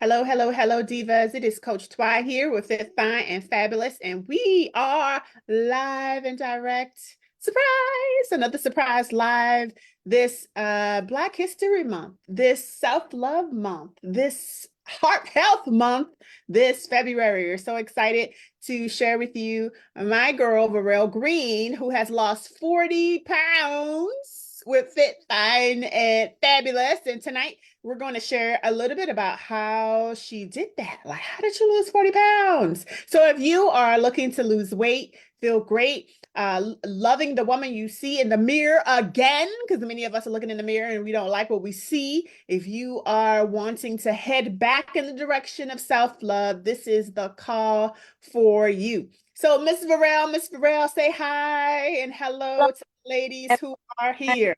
Hello, hello, hello, divas. It is Coach Twy here with Fit Fyne and Fabulous, and we are live and direct. Surprise! Another surprise live this Black History Month, this Self-Love Month, this Heart Health Month, this February. We're so excited to share with you my girl, Varelle Green, who has lost 40 pounds with Fit Fyne and Fabulous. And tonight, we're going to share a little bit about how she did that. Like, how did you lose 40 pounds? So if you are looking to lose weight, feel great, loving the woman you see in the mirror again, because many of us are looking in the mirror and we don't like what we see. If you are wanting to head back in the direction of self-love, this is the call for you. So Miss Varelle, say hi and hello to the ladies who are here.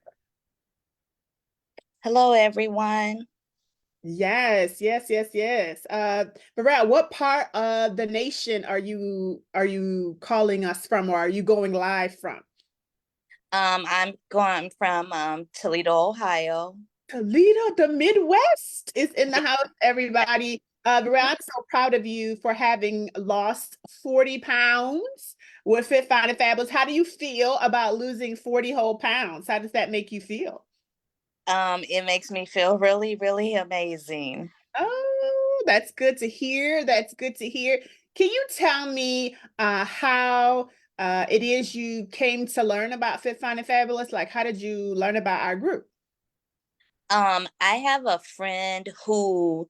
Hello, everyone. Yes, yes, yes, yes. Varelle, what part of the nation are you calling us from, or are you going live from? I'm going from Toledo, Ohio. Toledo, the Midwest is in the Yeah. house, everybody. Varelle, I'm so proud of you for having lost 40 pounds with Fit Fyne and Fabulous. How do you feel about losing 40 whole pounds? How does that make you feel? It makes me feel really, really amazing. Oh, that's good to hear. That's good to hear. Can you tell me how it is you came to learn about Fit Fine and Fabulous? Like, how did you learn about our group? I have a friend who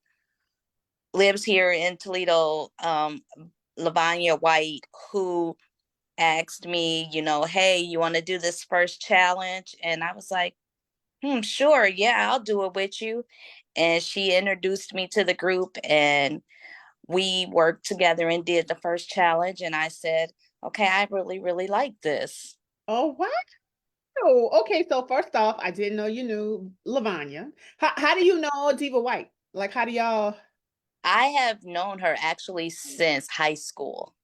lives here in Toledo, Lavanya White, who asked me, hey, you want to do this first challenge? And I was like, sure, yeah, I'll do it with you. And she introduced me to the group, and we worked together and did the first challenge. And I said, okay, I really, really like this. Oh, wow. Okay, so first off, I didn't know you knew Lavanya. How do you know Diva White? Like, how do y'all? I have known her actually since high school.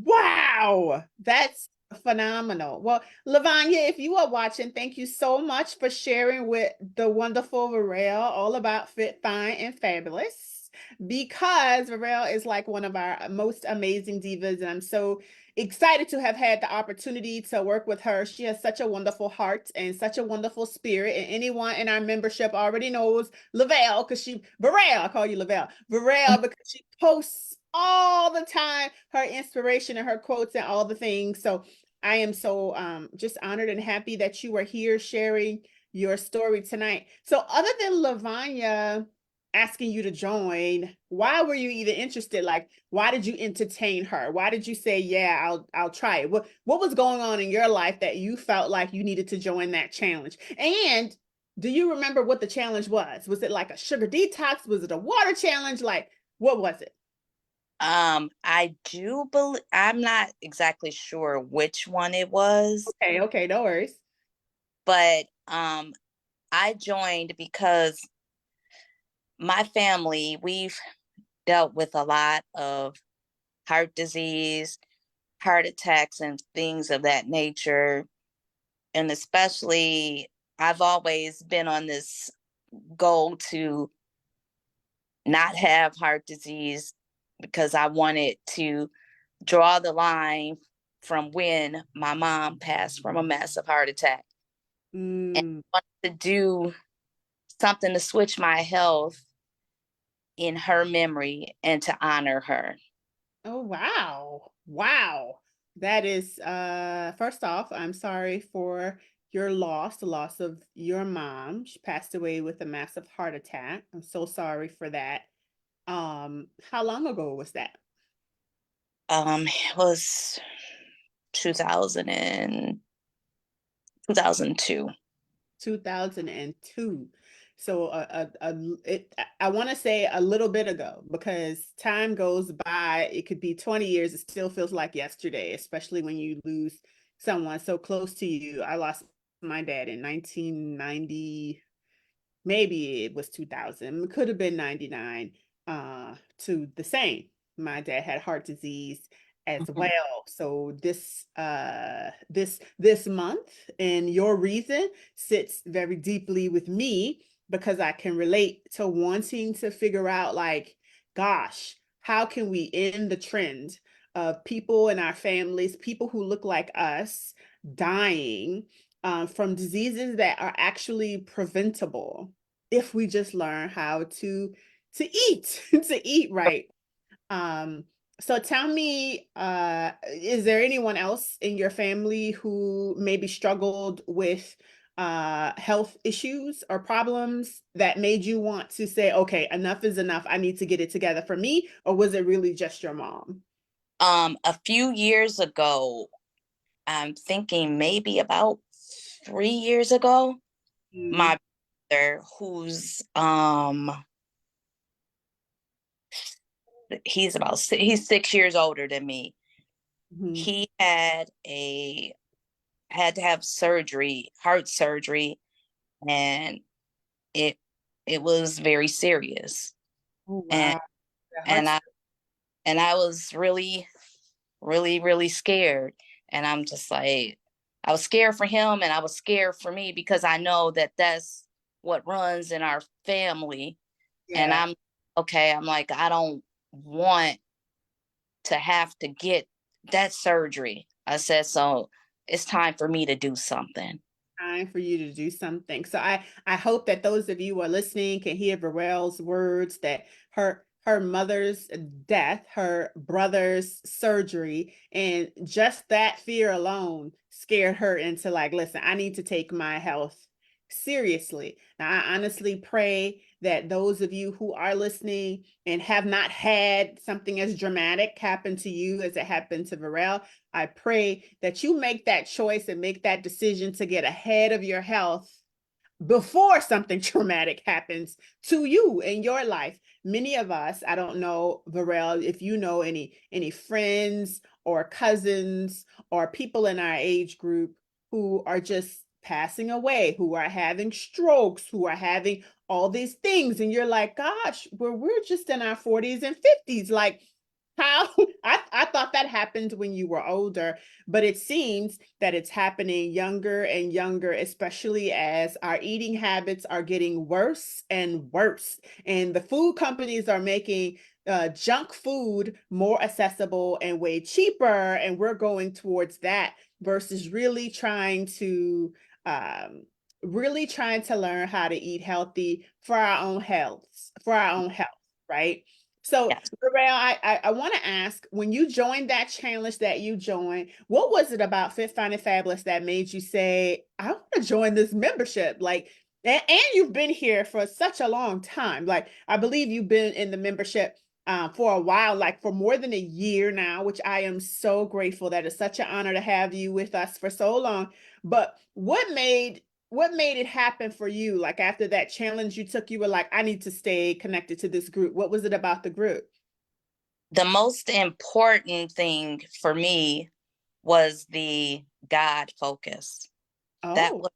Wow, that's phenomenal. Well, Lavanya, if you are watching, thank you so much for sharing with the wonderful Varelle all about Fit, Fine, and Fabulous. Because Varelle is like one of our most amazing divas, and I'm so excited to have had the opportunity to work with her. She has such a wonderful heart and such a wonderful spirit. And anyone in our membership already knows Lavelle because Varelle, I call you Varelle because she posts all the time her inspiration and her quotes and all the things. So I am so just honored and happy that you are here sharing your story tonight. So other than Lavanya asking you to join, why were you even interested? Like, why did you entertain her? Why did you say, yeah, I'll try it? What was going on in your life that you felt like you needed to join that challenge? And do you remember what the challenge was? Was it like a sugar detox? Was it a water challenge? Like, what was it? I do believe, I'm not exactly sure which one it was, Okay, okay, no worries. but I joined because my family, we've dealt with a lot of heart disease, heart attacks, and things of that nature. And especially, I've always been on this goal to not have heart disease because I wanted to draw the line from when my mom passed from a massive heart attack, and Mm. I wanted to do something to switch my health in her memory and to honor her. Oh, wow. Wow. That is first off, I'm sorry for your loss, the loss of your mom. She passed away with a massive heart attack. I'm so sorry for that. How long ago was that? It was 2000 and 2002. 2002. So I want to say a little bit ago because time goes by. It could be 20 years. It still feels like yesterday, especially when you lose someone so close to you. I lost my dad in 1990. Maybe it was 2000. It could have been 99 to the same. My dad had heart disease as Mhm. well. So this month and your reason sits very deeply with me because I can relate to wanting to figure out, like, gosh, how can we end the trend of people in our families, people who look like us, dying from diseases that are actually preventable if we just learn how to eat to eat right. um, so tell me, is there anyone else in your family who maybe struggled with health issues or problems that made you want to say, okay, enough is enough, I need to get it together for me? Or was it really just your mom? A few years ago, I'm thinking maybe about 3 years ago, Mm-hmm. my brother, who's he's 6 years older than me. He had to have surgery, heart surgery, and it it was very serious. Oh, And wow. The and heart's I was really, really, really scared. And I'm just like, I was scared for him and I was scared for me because I know that that's what runs in our family. And Yeah. I'm like, I don't want to have to get that surgery. I said, so it's time for me to do something. Time for you to do something. So I hope that those of you who are listening can hear Varelle's words, that her mother's death, her brother's surgery, and just that fear alone scared her into, like, listen, I need to take my health seriously. Now, I honestly pray that those of you who are listening and have not had something as dramatic happen to you as it happened to Varelle, I pray that you make that choice and make that decision to get ahead of your health before something traumatic happens to you in your life. Many of us, I don't know, Varelle, if you know any friends or cousins or people in our age group who are just passing away, who are having strokes, who are having all these things, and you're like, gosh, we're just in our 40s and 50s. Like, how I thought that happened when you were older, but it seems that it's happening younger and younger, especially as our eating habits are getting worse and worse. And the food companies are making junk food more accessible and way cheaper. And we're going towards that versus um, really trying to learn how to eat healthy for our own health, right? So, Yes. Varel, I want to ask, when you joined that challenge that you joined, what was it about Fit Fyne and Fabulous that made you say, I want to join this membership? Like, and you've been here for such a long time. Like, I believe you've been in the membership for a while, like for more than a year now, which I am so grateful. That is such an honor to have you with us for so long. But what made it happen for you? Like, after that challenge you took, you were like, I need to stay connected to this group. What was it about the group? The most important thing for me was the God focus. That Oh, was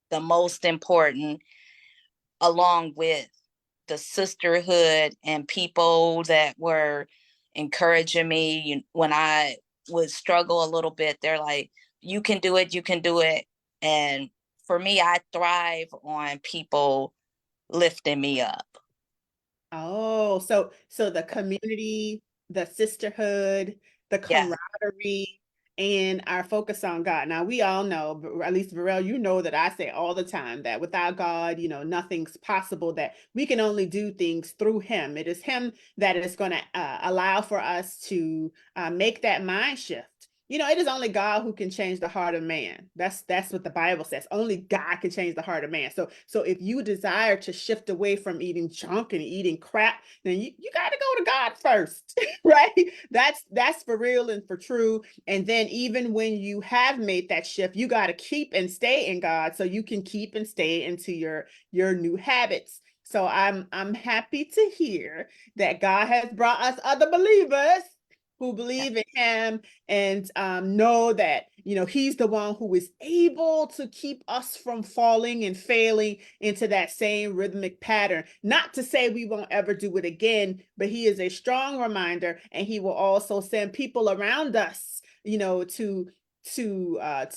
the most important, along with the sisterhood and people that were encouraging me. When I would struggle a little bit, they're like, you can do it, you can do it. And for me, I thrive on people lifting me up. oh, so the community, the sisterhood, the Yeah. camaraderie, and our focus on God. Now, we all know, but at least Varel, you know that I say all the time that without God, nothing's possible, that we can only do things through Him. It is Him that is going to allow for us to make that mind shift. It is only God who can change the heart of man. That's what the Bible says. Only God can change the heart of man. So if you desire to shift away from eating junk and eating crap, then you got to go to God first, right? That's for real and for true. And then even when you have made that shift, you got to keep and stay in God so you can keep and stay into your new habits. So I'm happy to hear that God has brought us other believers who Yeah. believe in Him and know that He's the one who is able to keep us from falling and failing into that same rhythmic pattern. Not to say we won't ever do it again, but He is a strong reminder, and He will also send people around us, to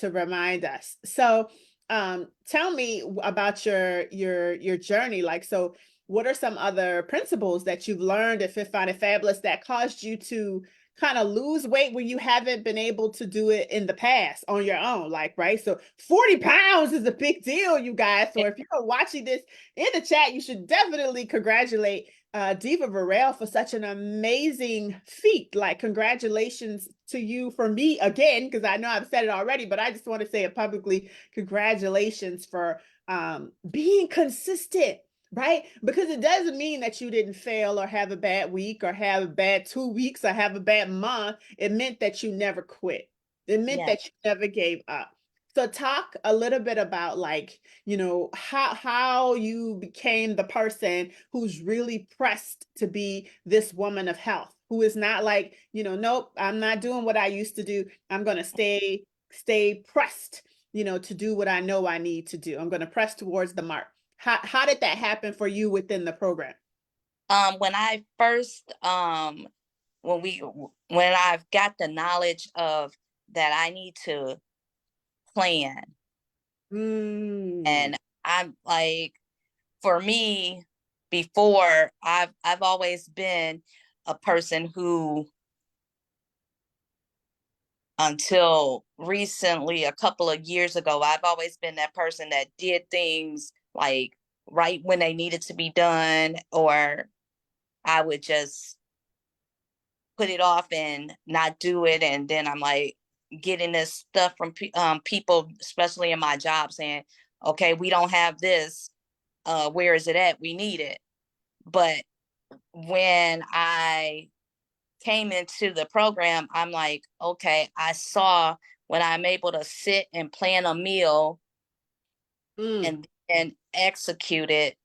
remind us. So tell me about your journey. Like, so what are some other principles that you've learned at Fit Fyne and Fabulous that caused you to kind of lose weight where you haven't been able to do it in the past on your own? Like, right? So 40 pounds is a big deal, you guys. So if you're watching this in the chat, you should definitely congratulate Diva Varelle for such an amazing feat. Like, congratulations to you for me again, because I know I've said it already, but I just want to say it publicly. Congratulations for being consistent, right? Because it doesn't mean that you didn't fail or have a bad week or have a bad 2 weeks or have a bad month. It meant that you never quit. It meant Yeah. that you never gave up. So talk a little bit about, like, how you became the person who's really pressed to be this woman of health, who is not like, nope, I'm not doing what I used to do. I'm going to stay pressed, to do what I know I need to do. I'm going to press towards the mark. How did that happen for you within the program? When I first when I've got the knowledge of that I need to plan, Mm, and I'm like, for me, before I've always been a person who, until recently, a couple of years ago, I've always been that person that did things like right when they needed to be done, or I would just put it off and not do it. And then I'm like getting this stuff from people, especially in my job, saying, okay, we don't have this. Where is it at? We need it. But when I came into the program, I'm like, okay, I saw when I'm able to sit and plan a meal mm. and execute it,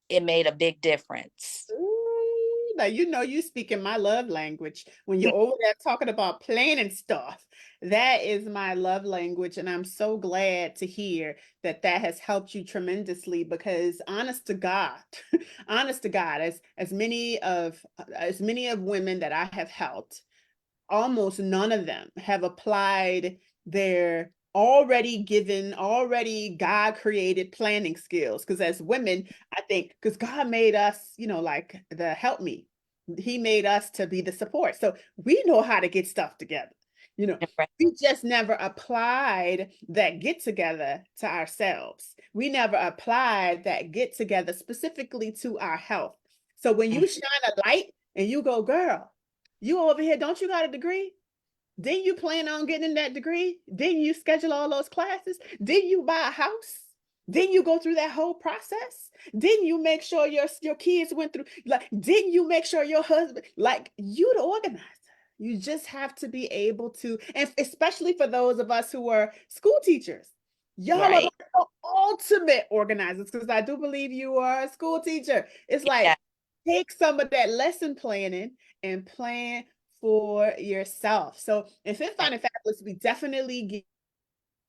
it made a big difference. Ooh, now you speaking my love language when you're over there talking about planning stuff. That is my love language, and I'm so glad to hear that that has helped you tremendously. Because honest to God, honest to God, as many of women that I have helped, almost none of them have applied their already God created planning skills. Because as women, I think, because God made us, like the help me, He made us to be the support. So we know how to get stuff together. You know, Right. we just never applied that get together to ourselves. We never applied that get together specifically to our health. So when you shine a light and you go, girl, you over here, don't you got a degree? Didn't you plan on getting that degree? Didn't you schedule all those classes? Didn't you buy a house? Didn't you go through that whole process? Didn't you make sure your kids went through, like, didn't you make sure your husband, like, you the organizer? You just have to be able to, and especially for those of us who are school teachers, y'all are Right. like the ultimate organizers, because I do believe you are a school teacher. It's Yeah. like, take some of that lesson planning and plan for yourself. So in Fit Fyne and Fabulous, we definitely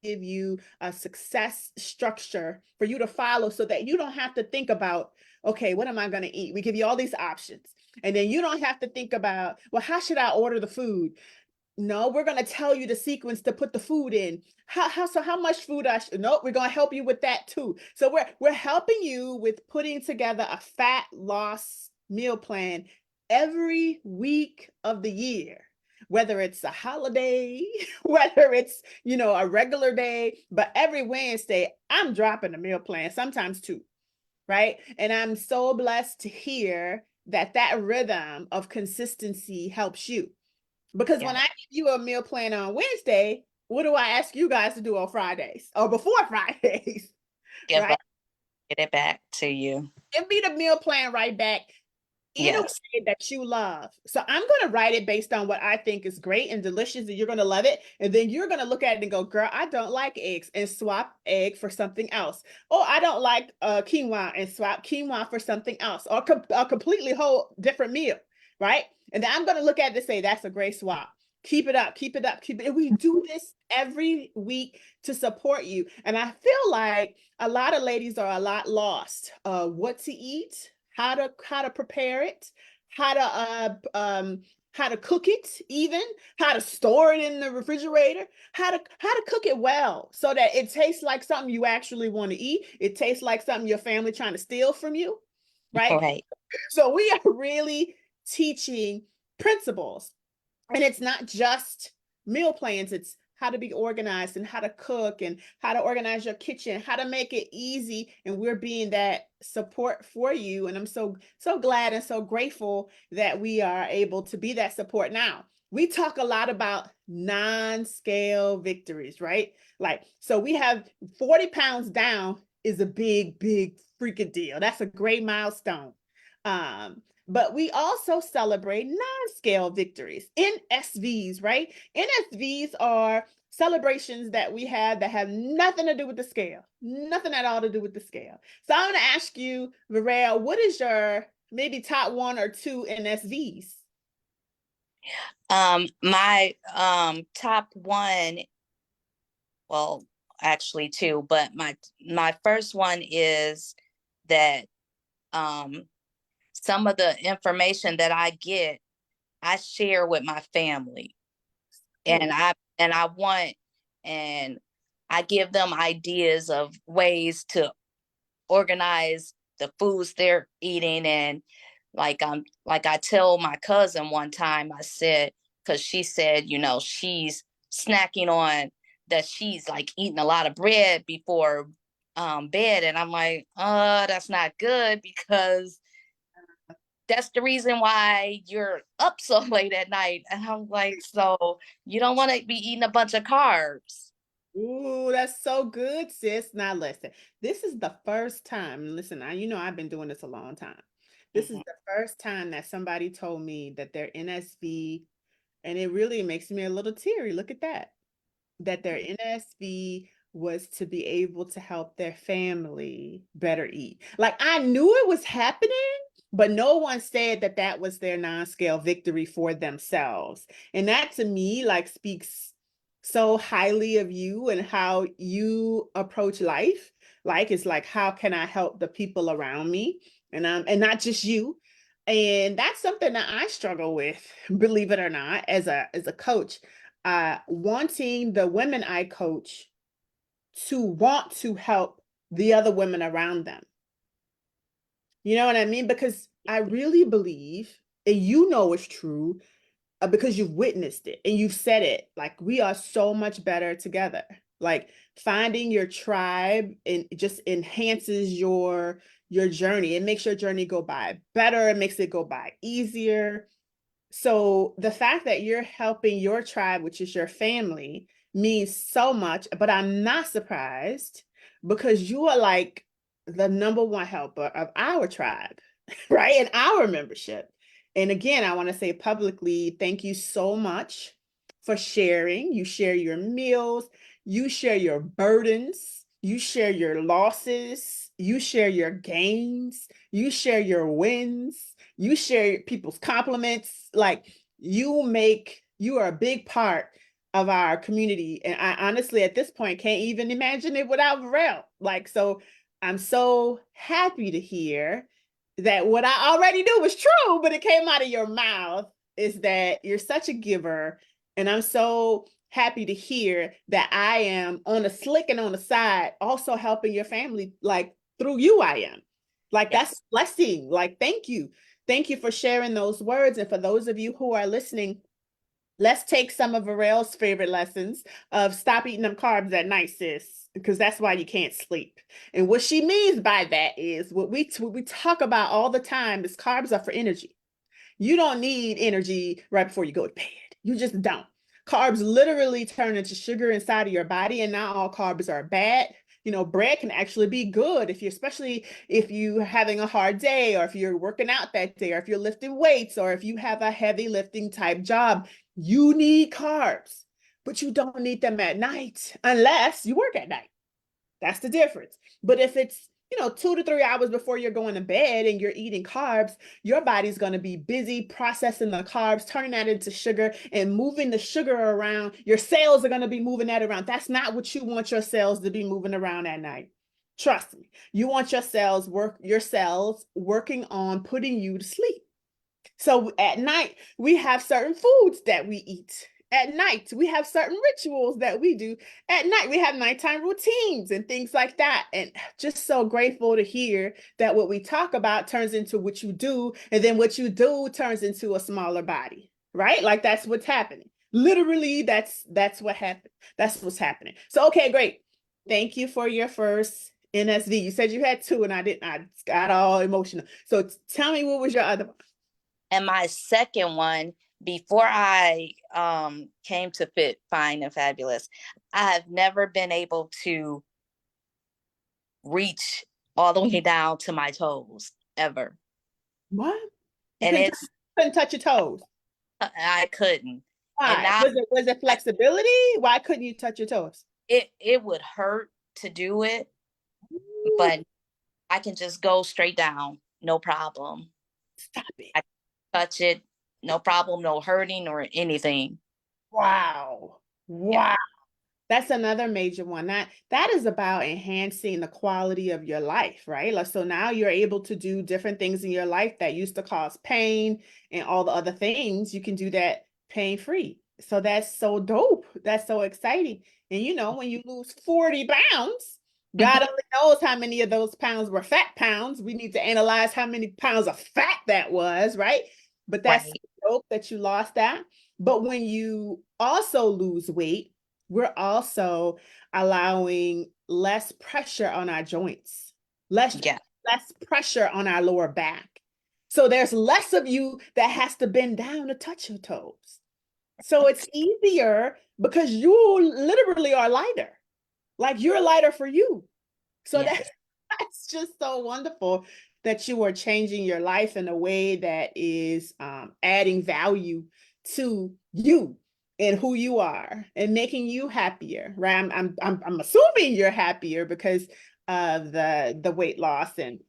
give you a success structure for you to follow, so that you don't have to think about, okay, what am I going to eat? We give you all these options. And then you don't have to think about, well, how should I order the food? No, we're going to tell you the sequence to put the food in. How much food I should? No, we're going to help you with that too. So we're helping you with putting together a fat loss meal plan every week of the year, whether it's a holiday, whether it's, a regular day, but every Wednesday I'm dropping a meal plan, sometimes two, right? And I'm so blessed to hear that that rhythm of consistency helps you. Because when Yeah. I give you a meal plan on Wednesday, what do I ask you guys to do on Fridays or before Fridays? Give Right? up, get it back to you. Give me the meal plan right back in a Yes. way that you love. So I'm going to write it based on what I think is great and delicious, and you're going to love it. And then you're going to look at it and go, girl, I don't like eggs, and swap egg for something else. Oh, I don't like quinoa, and swap quinoa for something else, or a completely whole different meal, right? And then I'm going to look at it and say, that's a great swap. Keep it up, keep it up, keep it. And we do this every week to support you. And I feel like a lot of ladies are a lot lost. What to eat, how to prepare it, how to how to cook it, even how to store it in the refrigerator, how to cook it well so that it tastes like something you actually want to eat. It tastes like something your family trying to steal from you, right? Right. So we are really teaching principles, and it's not just meal plans, it's how to be organized and how to cook and how to organize your kitchen, how to make it easy, and we're being that support for you. And I'm so glad and so grateful that we are able to be that support. Now we talk a lot about non-scale victories, right? Like, so we have 40 pounds down is a big freaking deal. That's a great milestone. But we also celebrate non-scale victories, NSVs, right? NSVs are celebrations that we have that have nothing to do with the scale, nothing at all to do with the scale. So I'm going to ask you, Varelle, what is your maybe top one or two NSVs? My top one, well, actually two, but my first one is that um some of the information that I get, I share with my family. Good. And I want, and I give them ideas of ways to organize the foods they're eating. And like I tell my cousin one time, I said, because she said, she's snacking on that, she's like eating a lot of bread before bed. And I'm like, that's not good, because that's the reason why you're up so late at night. And I'm like, so you don't want to be eating a bunch of carbs. Ooh, that's so good, sis. Now listen, this is the first time. Listen, I've been doing this a long time. This is Mhm. the first time that somebody told me that their NSV, and it really makes me a little teary. Look at that. That their NSV was to be able to help their family better eat. Like, I knew it was happening, but no one said that that was their non-scale victory for themselves. And that to me like speaks so highly of you and how you approach life. Like, it's like, how can I help the people around me? And not just you. And that's something that I struggle with, believe it or not, as a coach, wanting the women I coach to want to help the other women around them. You know what I mean? Because I really believe, and you know it's true, because you've witnessed it and you've said it, like, we are so much better together. Like, finding your tribe and it just enhances your journey. It makes your journey go by better. It makes it go by easier. So the fact that you're helping your tribe, which is your family, means so much, but I'm not surprised because you are like the number one helper of our tribe, right? And our membership. And again, I want to say publicly, thank you so much for sharing. You share your meals, you share your burdens, you share your losses, you share your gains, you share your wins, you share people's compliments. Like, you are a big part of our community. And I honestly, at this point, can't even imagine it without Varel. Like, so I'm so happy to hear that what I already knew was true, but it came out of your mouth, is that you're such a giver. And I'm so happy to hear that I am on the slick and on the side, also helping your family, like, through you, I am. Like, that's a Yes. blessing. Like, thank you. Thank you for sharing those words. And for those of you who are listening, let's take some of Varelle's favorite lessons of stop eating them carbs at night, sis, because that's why you can't sleep. And what she means by that is what we talk about all the time is carbs are for energy. You don't need energy right before you go to bed. You just don't. Carbs literally turn into sugar inside of your body, and not all carbs are bad. Bread can actually be good if you, especially if you're having a hard day, or if you're working out that day, or if you're lifting weights, or if you have a heavy lifting type job. You need carbs, but you don't need them at night unless you work at night. That's the difference. But if it's, 2 to 3 hours before you're going to bed and you're eating carbs, your body's going to be busy processing the carbs, turning that into sugar and moving the sugar around. Your cells are going to be moving that around. That's not what you want your cells to be moving around at night. Trust me. You want your cells working on putting you to sleep. So at night, we have certain foods that we eat. At night, we have certain rituals that we do. At night, we have nighttime routines and things like that. And just so grateful to hear that what we talk about turns into what you do, and then what you do turns into a smaller body, right? Like that's what's happening. Literally, that's what happened. That's what's happening. So okay, great. Thank you for your first NSV. You said you had two, and I didn't. I got all emotional. So tell me, what was your other one? And my second one, before I came to Fit Fyne and Fabulous, I have never been able to reach all the way down to my toes ever. What? You And couldn't, it's couldn't touch your toes. I couldn't. And Why? now Was it I, flexibility? Why couldn't you touch your toes? it would hurt to do it, Ooh, but I can just go straight down, no problem. stop it. I touch it, no problem, no hurting or anything. Wow. Yeah. Wow. That's another major one. That is about enhancing the quality of your life, right? Like, so now you're able to do different things in your life that used to cause pain and all the other things. You can do that pain free. So that's so dope. That's so exciting. And when you lose 40 pounds, God only knows how many of those pounds were fat pounds. We need to analyze how many pounds of fat that was, right? But that's so Right. dope that you lost that. But when you also lose weight, we're also allowing less pressure on our joints, less Yeah. less pressure on our lower back. So there's less of you that has to bend down to touch your toes. So it's easier because you literally are lighter. Like you're lighter for you. So Yeah. that's just so wonderful that you are changing your life in a way that is adding value to you and who you are and making you happier, right? I'm assuming you're happier because of the weight loss and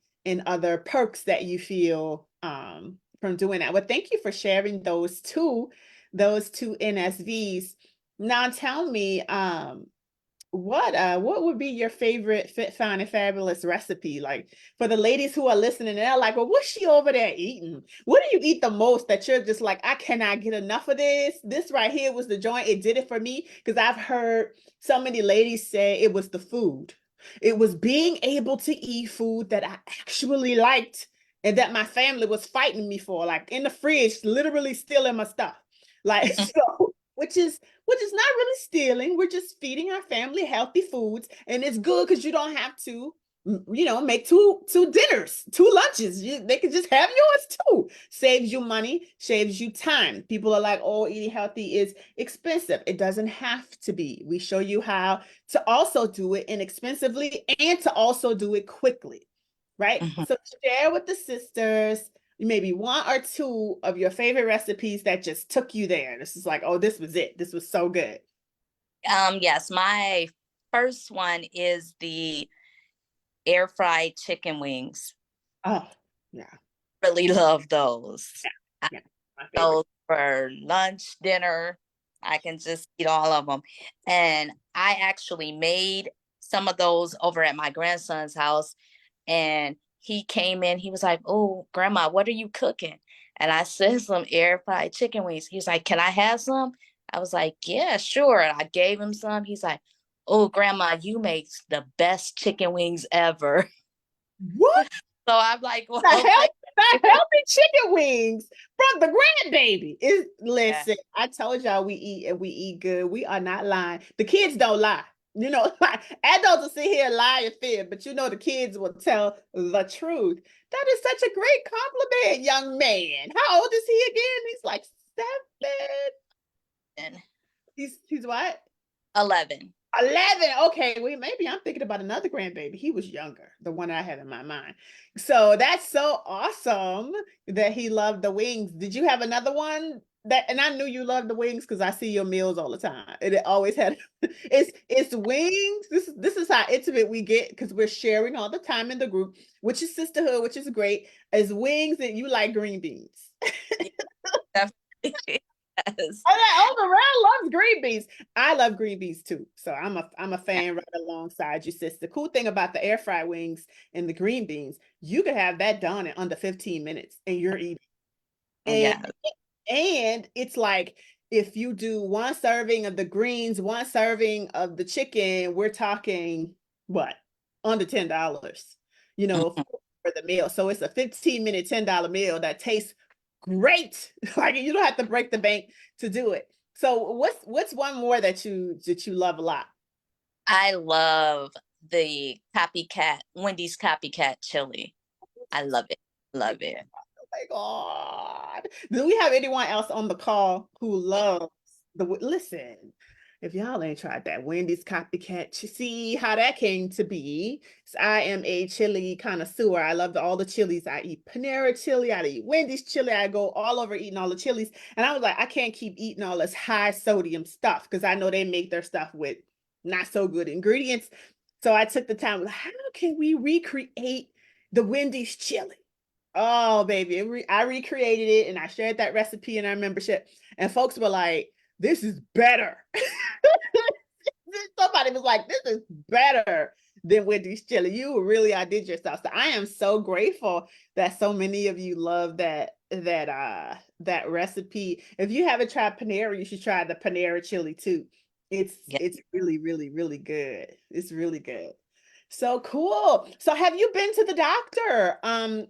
other perks that you feel from doing that. Well, thank you for sharing those two NSVs. Now tell me, what would be your favorite Fit Fyne and Fabulous recipe? Like for the ladies who are listening, they're like, well, what's she over there eating? What do you eat the most that you're just like, I cannot get enough of this? This right here was the joint. It did it for me. Because I've heard so many ladies say it was the food. It was being able to eat food that I actually liked and that my family was fighting me for, like in the fridge, literally stealing my stuff. Like so, which is not really stealing. We're just feeding our family healthy foods, and it's good because you don't have to, make two dinners, two lunches. They could just have yours too. Saves you money, saves you time. People are like, "Oh, eating healthy is expensive." It doesn't have to be. We show you how to also do it inexpensively and to also do it quickly, right? Mhm. So share with the sisters maybe one or two of your favorite recipes that just took you there. This is like, oh, this was it. This was so good. Yes, my first one is the air fried chicken wings. Oh, yeah, Really love those. yeah, I yeah. My have favorite. those for lunch, dinner. I can just eat all of them. And I actually made some of those over at my grandson's house. And he came in, he was like, "Oh, grandma, what are you cooking?" And I said, "Some air fried chicken wings." He's like, "Can I have some?" I was like, "Yeah, sure." And I gave him some. He's like, "Oh, grandma, you make the best chicken wings ever." What? So I'm like, The "Well, healthy, thank the you." healthy chicken wings from the grandbaby. Yeah. Listen, I told y'all we eat and we eat good. We are not lying. The kids don't lie. Like adults will sit here and lie and fib, but the kids will tell the truth. That is such a great compliment, young man. How old is he again? He's like 7. And He's what? 11. 11. Okay, wait, maybe I'm thinking about another grandbaby. He was younger, the one I had in my mind. So that's so awesome that he loved the wings. Did you have another one that? And I knew you loved the wings because I see your meals all the time. And it always had it's wings. This is how intimate we get because we're sharing all the time in the group, which is sisterhood, which is great. Is wings and you like green beans. Yeah, definitely. Yes. Oh, Varelle loves green beans. I love green beans too. So I'm a Yeah. fan right alongside you, sis. The cool thing about the air fried wings and the green beans, you can have that done in under 15 minutes and you're eating. And Yeah. and it's like if you do one serving of the greens, one serving of the chicken, we're talking what? Under $10, Mhm. for the meal. So it's a 15-minute $10 meal that tastes great. Like you don't have to break the bank to do it. So what's one more that you love a lot? I love the copycat, Wendy's copycat chili. I love it. Love it. My God. Do we have anyone else on the call who loves listen? If y'all ain't tried that Wendy's copycat, you see how that came to be. So I am a chili connoisseur. I love all the chilies. I eat Panera chili. I eat Wendy's chili. I go all over eating all the chilies. And I was like, I can't keep eating all this high sodium stuff because I know they make their stuff with not so good ingredients. So I took the time. How can we recreate the Wendy's chili? Oh, baby. I recreated it and I shared that recipe in our membership. And folks were like, this is better. Somebody was like, this is better than Wendy's chili. You really outdid yourself. So I am so grateful that so many of you love that recipe. If you haven't tried Panera, you should try the Panera chili too. It's Yeah. it's really, really, really good. It's really good. So cool. So have you been to the doctor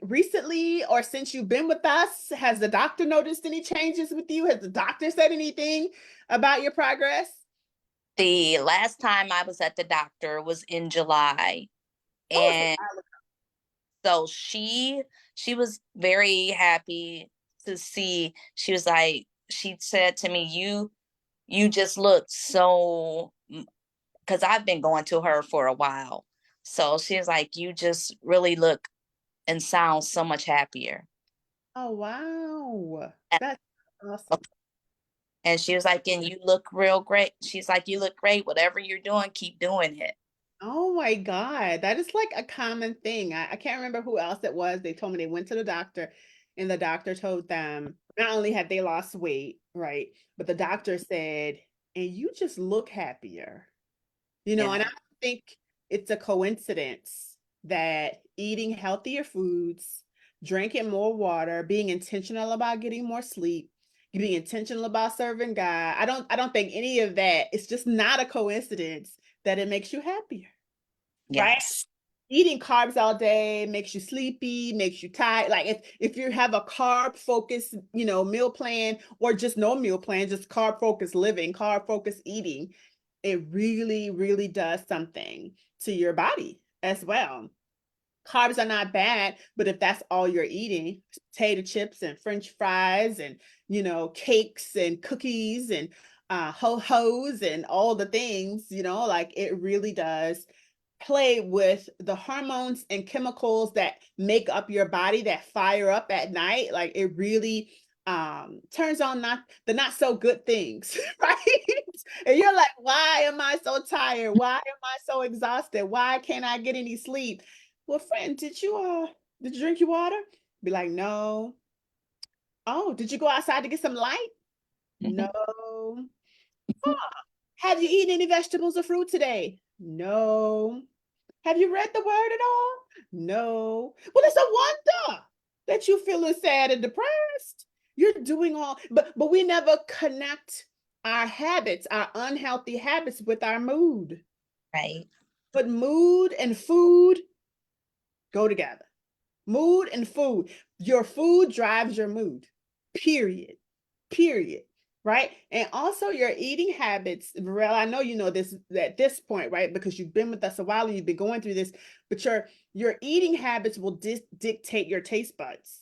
recently or since you've been with us? Has the doctor noticed any changes with you? Has the doctor said anything about your progress? The last time I was at the doctor was in July. Oh, it's And so she was very happy to see. She was like, she said to me, you just look so, because I've been going to her for a while. So she was like, you just really look and sound so much happier. oh wow. And That's awesome. and she was like, and you look real great. She's like, you look great. Whatever you're doing, keep doing it. Oh my God. That is like a common thing. I can't remember who else it was. They told me they went to the doctor and the doctor told them not only had they lost weight, right? But the doctor said, and you just look happier. And I Yeah. think it's a coincidence that eating healthier foods, drinking more water, being intentional about getting more sleep, being intentional about serving God. I don't think any of that. It's just not a coincidence that it makes you happier, right? Yes. Eating carbs all day makes you sleepy, makes you tired. Like if you have a carb focused, meal plan or just no meal plan, just carb focused living, carb focused eating, it really, really does something to your body as well. Carbs are not bad, but if that's all you're eating, potato chips and French fries and cakes and cookies and ho-hos and all the things, like it really does play with the hormones and chemicals that make up your body that fire up at night. Like it really turns on not so good things, right? And you're like, why am I so tired? Why am I so exhausted? Why can't I get any sleep? Well, friend, did you drink your water? Be like, no. Oh, did you go outside to get some light? No. Huh. Have you eaten any vegetables or fruit today? No. Have you read the word at all? No. Well, it's a wonder that you feeling sad and depressed. You're doing all, but we never connect our habits, our unhealthy habits with our mood. Right. But mood and food go together. Mood and food. Your food drives your mood. Period. Period. Right. And also your eating habits, Varelle. I know you know this at this point, right? Because you've been with us a while and you've been going through this, but your eating habits will dictate your taste buds.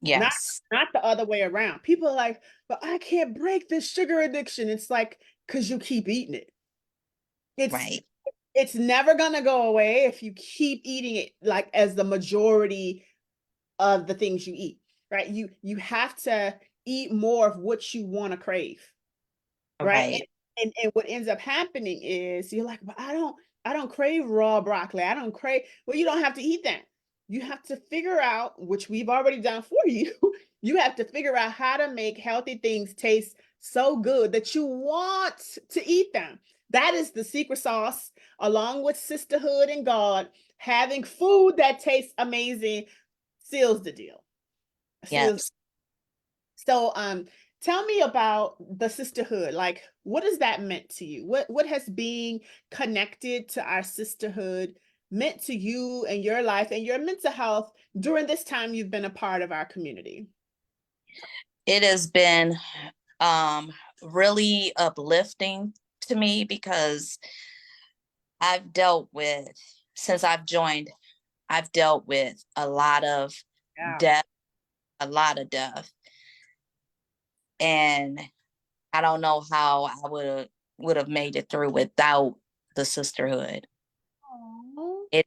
Not Yes. not the other way around. People are like, but I can't break this sugar addiction. It's like because you keep eating it. It's Right. it's never gonna go away if you keep eating it like as the majority of the things you eat, right? You have to eat more of what you want to crave, right? And, Right. and what ends up happening is you're like, well, I don't crave raw broccoli. I don't crave. Well, you don't have to eat that. You have to figure out, which we've already done for you. You have to figure out how to make healthy things taste so good that you want to eat them. That is the secret sauce, along with sisterhood and God. Having food that tastes amazing seals the deal. Seals. Yes. So, tell me about the sisterhood. Like, what has that meant to you? What has being connected to our sisterhood meant to you and your life and your mental health during this time you've been a part of our community? It has been um, really uplifting to me because I've dealt with, since I've joined, I've dealt with a lot of Yeah. death, a lot of death. And I don't know how I would have made it through without the sisterhood. Aw. It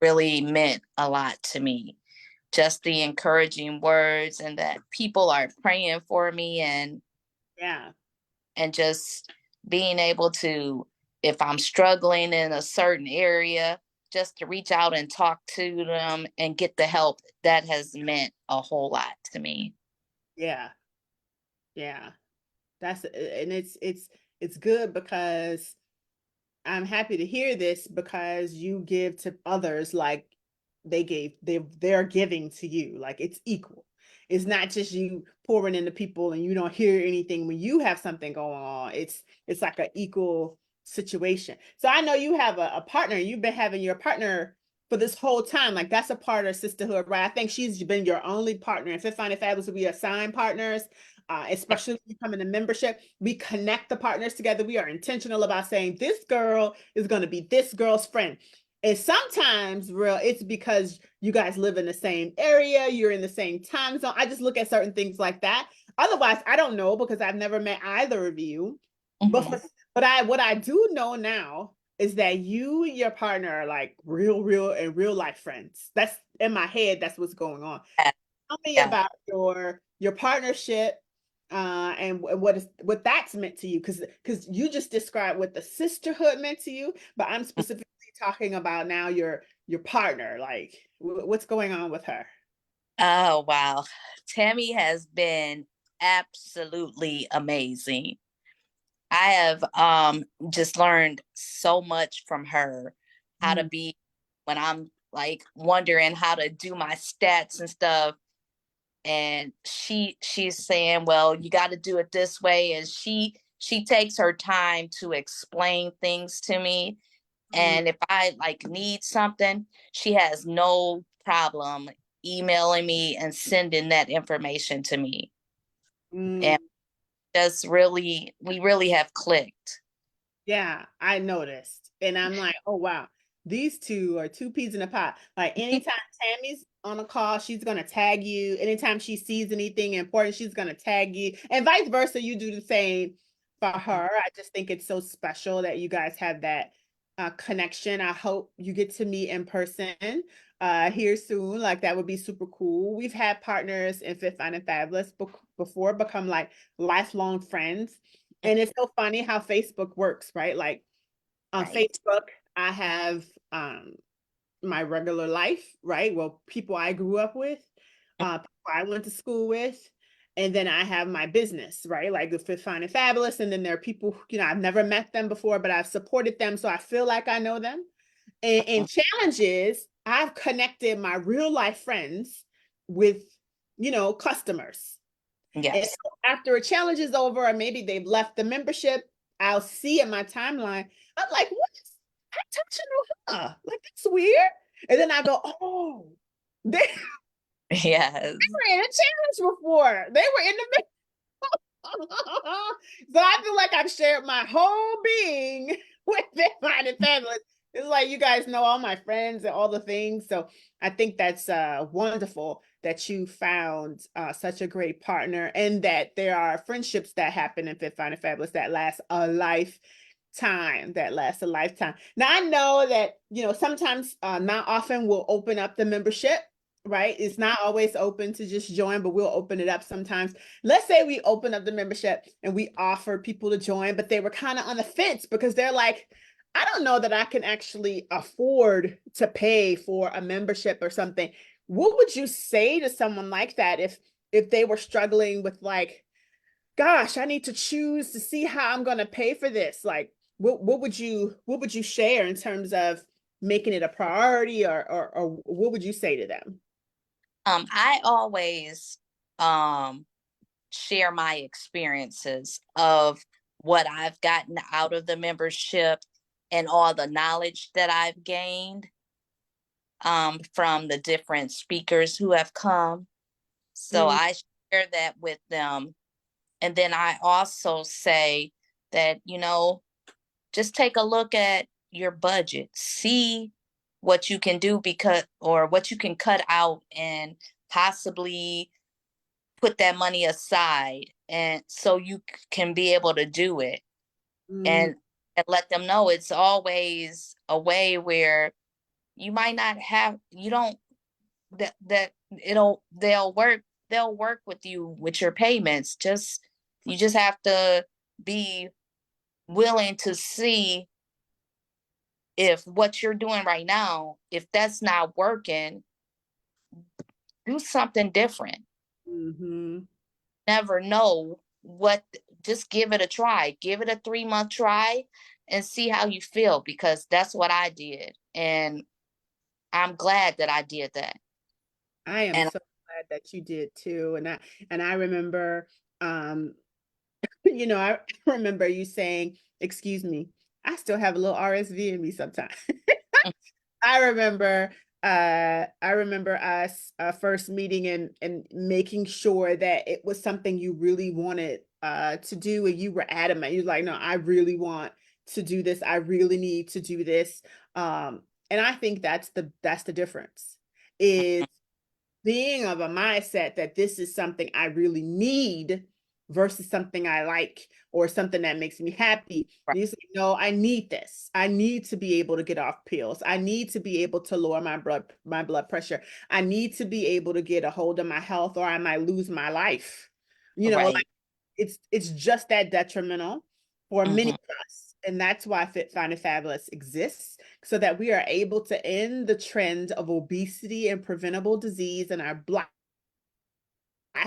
really meant a lot to me. Just the encouraging words and that people are praying for me, Yeah. and just being able to, if I'm struggling in a certain area, just to reach out and talk to them and get the help, that has meant a whole lot to me. Yeah. Yeah. That's and it's good because I'm happy to hear this because you give to others like they're giving to you. Like it's equal. It's not just you pouring into people and you don't hear anything when you have something going on. It's like an equal situation. So I know you have a partner. You've been having your partner for this whole time. Like that's a part of sisterhood, right? I think she's been your only partner. And Fit Fyne and Fabulous, we assign partners, especially when you come into membership. We connect the partners together. We are intentional about saying this girl is going to be this girl's friend. And sometimes, real, it's because you guys live in the same area, you're in the same time zone. I just look at certain things like that. Otherwise, I don't know because I've never met either of you. But Mhm. for, but I what I do know now is that you and your partner are like real and real life friends. That's in my head. That's what's going on. Yeah, Tell me yeah. about your partnership and what that's meant to you because you just described what the sisterhood meant to you, but I'm specifically talking about now your partner. Like what's going on with her? Oh, wow. Tammy has been absolutely amazing. I have just learned so much from her, how to Mm, be, when I'm like wondering how to do my stats and stuff, and she's saying, well, you got to do it this way, and she takes her time to explain things to me. mm, And if I like need something, she has no problem emailing me and sending that information to me. mm. And just really, we really have clicked. Yeah, I noticed. And I'm like, oh wow, these two are two peas in a pot. Like anytime Tammy's on a call, she's gonna tag you. Anytime she sees anything important, she's gonna tag you. And vice versa, you do the same for her. I just think it's so special that you guys have that connection. I hope you get to meet in person here soon. Like that would be super cool. We've had partners in Fit Fyne and Fabulous before become like lifelong friends. And it's so funny how Facebook works, right? Like on Right. Facebook, I have my regular life, right? Well, people I grew up with, people I went to school with, and then I have my business, right? Like the Fit Fyne and Fabulous, and then there are people, I've never met them before, but I've supported them, so I feel like I know them. And in challenges, I've connected my real life friends with, customers. And Yes. so after a challenge is over, or maybe they've left the membership, I'll see in my timeline. I'm like, what is I touching on her? Like that's weird. And then I go, oh, they Yes. were in a challenge before. They were in the so I feel like I've shared my whole being with Fit Fyne and Fabulous. It's like you guys know all my friends and all the things. So I think that's wonderful that you found such a great partner and that there are friendships that happen in Fit Fyne and Fabulous that last a lifetime, that lasts a lifetime. Now I know that, sometimes not often we'll open up the membership, right? It's not always open to just join, but we'll open it up sometimes. Let's say we open up the membership and we offer people to join, but they were kind of on the fence because they're like, I don't know that I can actually afford to pay for a membership or something. What would you say to someone like that if they were struggling with like, gosh, I need to choose to see how I'm going to pay for this? Like, what would you share in terms of making it a priority or what would you say to them? I always um share my experiences of what I've gotten out of the membership and all the knowledge that I've gained from the different speakers who have come. So Mm, I share that with them. And then I also say that, just take a look at your budget, see what you can do or what you can cut out and possibly put that money aside and so you can be able to do it mm, and let them know it's always a way where you might not have you don't that they'll work with you with your payments. Just you just have to be willing to see if what you're doing right now, if that's not working, do something different. mhm. Never know what, just give it a try. Give it a 3-month try and see how you feel, because that's what I did. And I'm glad that I did that. I am And so glad that you did too. And I remember, um, I remember you saying, "Excuse me, I still have a little RSV in me sometimes." I remember I remember us first meeting and making sure that it was something you really wanted to do, and you were adamant. You're like, "No, I really want to do this. I really need to do this." And I think that's the difference. Is being of a mindset that this is something I really need versus something I like or something that makes me happy. right, You say, no, I need this. I need to be able to get off pills. I need to be able to lower my blood pressure. I need to be able to get a hold of my health or I might lose my life. right. Like it's just that detrimental for many Hmm. of us. And that's why Fit Fyne and Fabulous exists, so that we are able to end the trend of obesity and preventable disease in our Black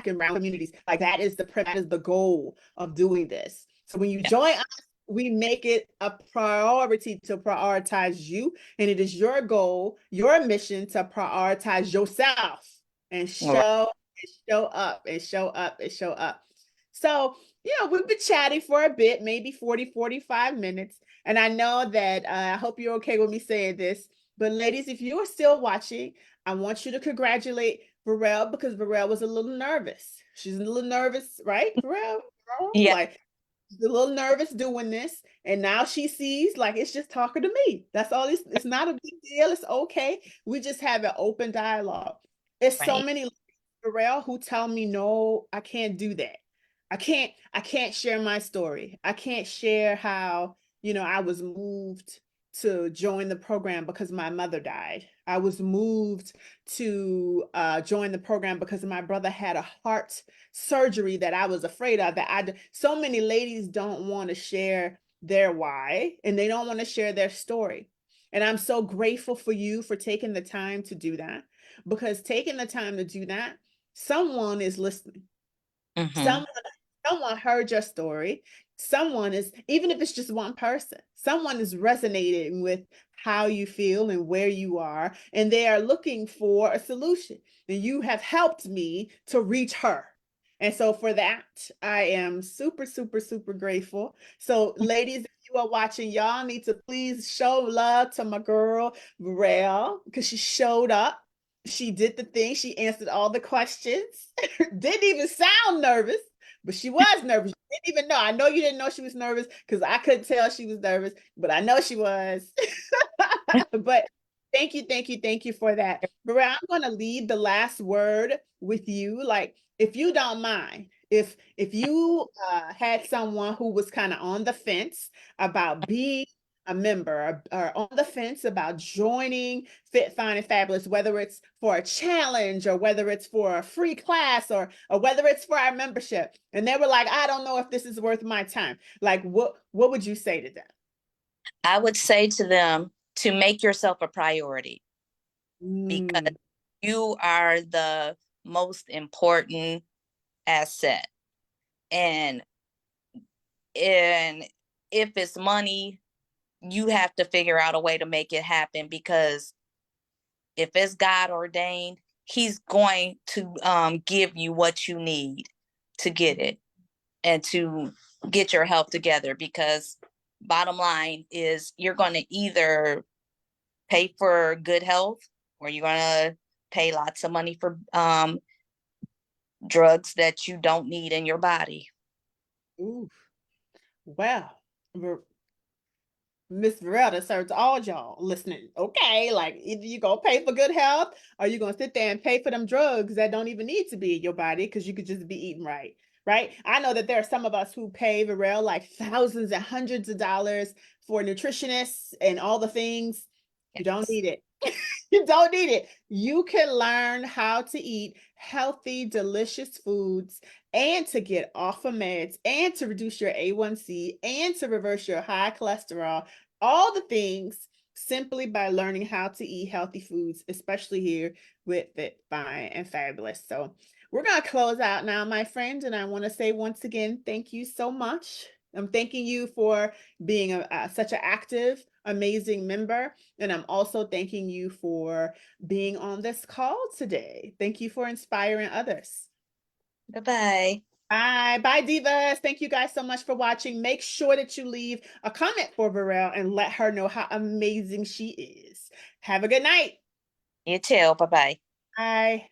and brown communities. Like that is the goal of doing this. So when you Yeah, join us, we make it a priority to prioritize you, and it is your goal, your mission to prioritize yourself and right, show up and show up and show up. So, we've been chatting for a bit, maybe 40, 45 minutes. And I know that I hope you're okay with me saying this, but ladies, if you are still watching, I want you to congratulate Varelle, because Varelle was a little nervous. She's a little nervous, right, Varelle? yeah, Like, she's a little nervous doing this, and now she sees like it's just talking to me. That's all. It's not a big deal. It's okay. We just have an open dialogue. It's so right. many Varelle who tell me, no, I can't do that. I can't share my story. I can't share how, I was moved to join the program because my mother died. I was moved to join the program because my brother had a heart surgery that I was afraid of. So many ladies don't want to share their why, and they don't want to share their story. And I'm so grateful for you for taking the time to do that, because taking the time to do that, someone is listening. Hmm. Someone heard your story. Someone is, even if it's just one person, someone is resonating with how you feel and where you are, and they are looking for a solution. And you have helped me to reach her. And so for that, I am super, super, super grateful. So, ladies, if you are watching, y'all need to please show love to my girl, Varelle, because she showed up. She did the thing. She answered all the questions. Didn't even sound nervous, but she was nervous. You didn't even know. I know you didn't know she was nervous because I couldn't tell she was nervous, but I know she was. But thank you, thank you, thank you for that. But I'm going to leave the last word with you. Like, if you don't mind, if you had someone who was kind of on the fence about being a member, or on the fence about joining Fit Fyne and Fabulous, whether it's for a challenge or whether it's for a free class or whether it's for our membership, and they were like, I don't know if this is worth my time. Like, what would you say to them? I would say to them to make yourself a priority, because Mm, you are the most important asset. And and if it's money, you have to figure out a way to make it happen, because if it's God ordained, he's going to give you what you need to get it and to get your health together, because bottom line is you're going to either pay for good health or you're going to pay lots of money for drugs that you don't need in your body. Ooh, well, Miss Varelle that serves all y'all listening. Okay, like either you gonna pay for good health or you're gonna sit there and pay for them drugs that don't even need to be in your body because you could just be eating right. Right. I know that there are some of us who pay Varelle like thousands and hundreds of dollars for nutritionists and all the things. You don't Yes. need it. You don't need it. You can learn how to eat healthy, delicious foods and to get off of meds and to reduce your A1C and to reverse your high cholesterol, all the things simply by learning how to eat healthy foods, especially here with Fit Fyne and Fabulous. So we're going to close out now, my friend. And I want to say once again, thank you so much. I'm thanking you for being such an active, amazing member. And I'm also thanking you for being on this call today. Thank you for inspiring others. Bye-bye. Bye. Bye, Divas. Thank you guys so much for watching. Make sure that you leave a comment for Varelle and let her know how amazing she is. Have a good night. You too. Bye-bye. Bye.